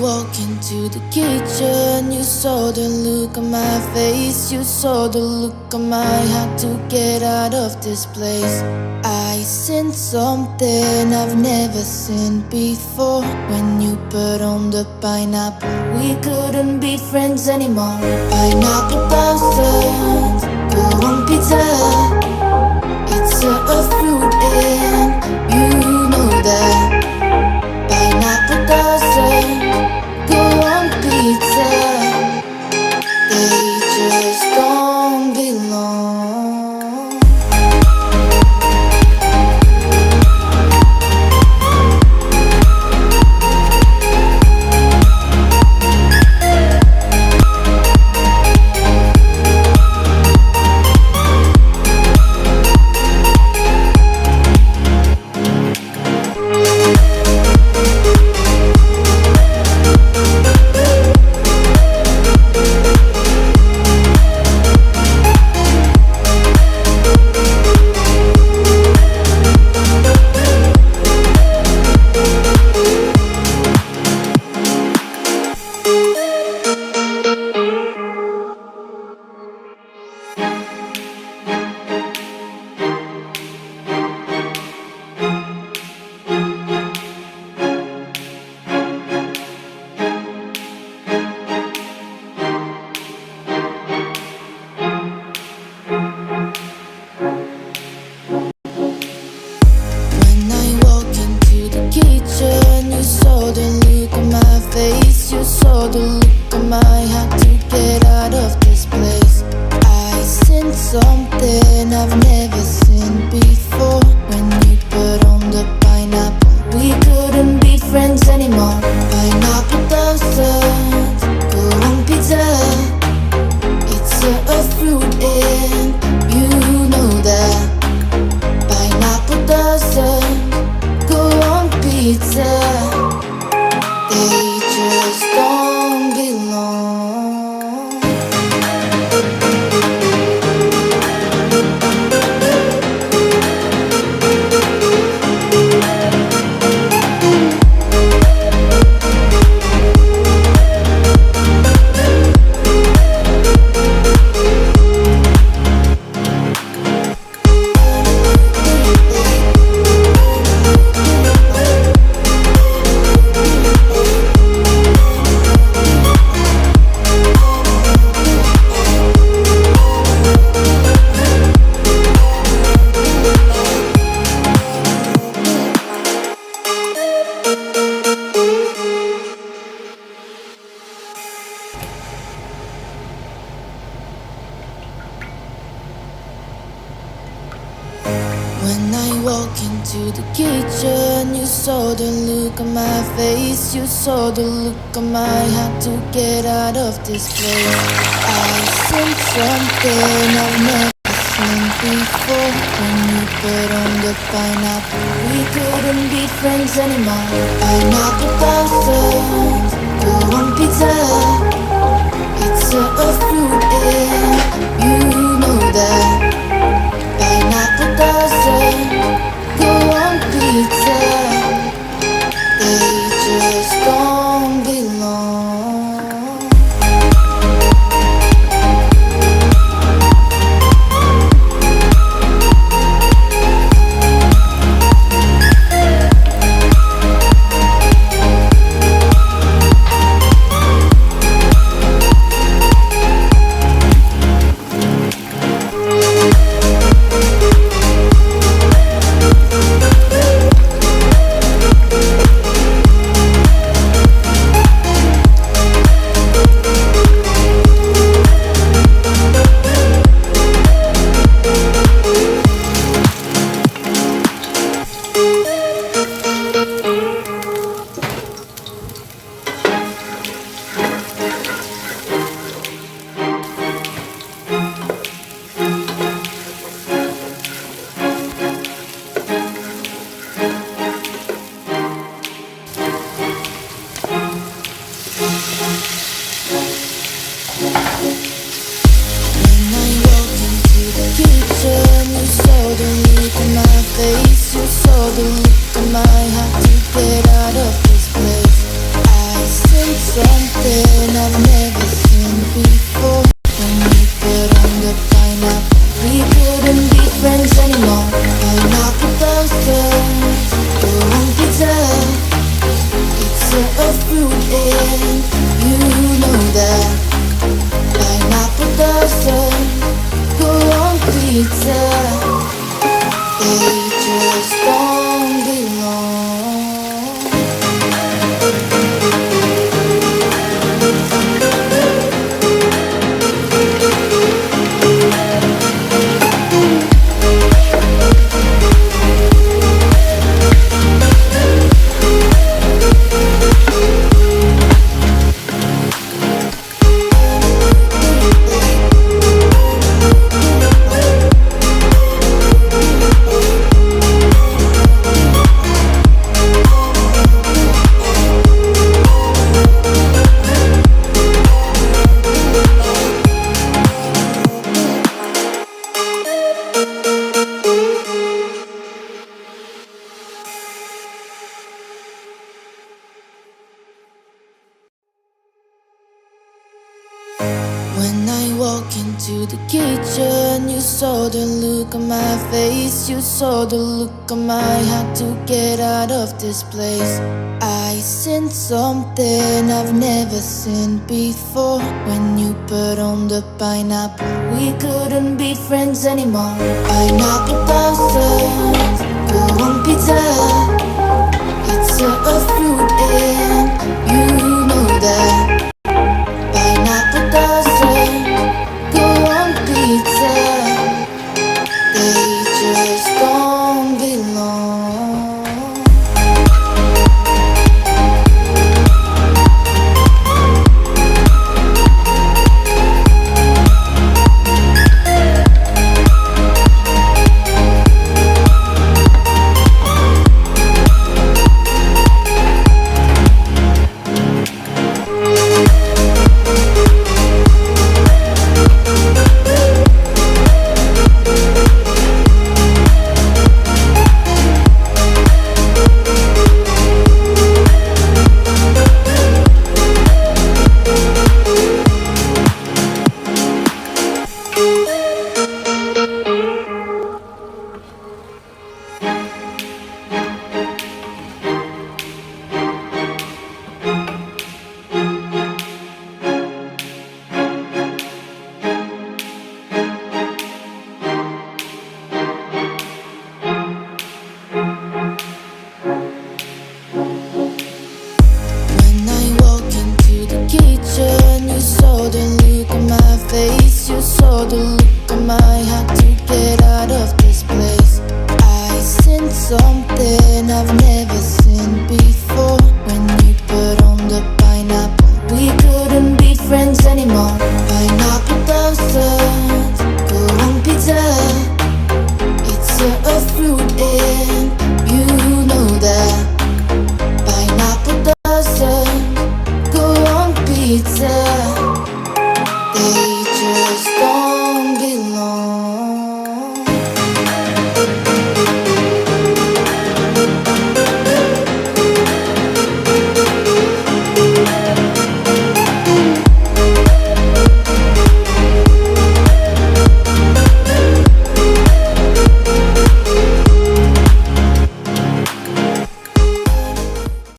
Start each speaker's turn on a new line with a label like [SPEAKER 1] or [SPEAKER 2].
[SPEAKER 1] walk into the kitchen, you saw the look on my face. You saw the look on my heart to get out of this place. I seen something I've never seen before. When you put on the pineapple, we couldn't be friends anymore. Pineapple thousands, go on pizza. It's a fruit and you know that. Pineapple doesn't go on pizza. They just don't belong. When I walk into the kitchen, you saw the look on my face. You saw the look on my heart to get out of this place. I seen something I've never seen before. When you put on the pineapple, we couldn't be friends anymore. Pineapple thousands, go on pizza. It's a fruit and you know that. Pineapple doesn't go on pizza. They just don't belong. I've never seen before. When you put on the pineapple, we couldn't be friends anymore. Pineapple toasters, you're on pizza. It's a fruit and you know that. Pineapple toasters, you're on pizza. They just don't belong. When I walk into the kitchen, you saw the look on my face. You saw the look on my had to get out of this place. I seen something I've never seen before. When you put on the pineapple, we couldn't be friends anymore. Pineapple toasters, go on pizza. It's a fruit and you know that. Pineapple toasters, go on pizza. They just don't belong. You saw the look on my had to get out of this place. I seen something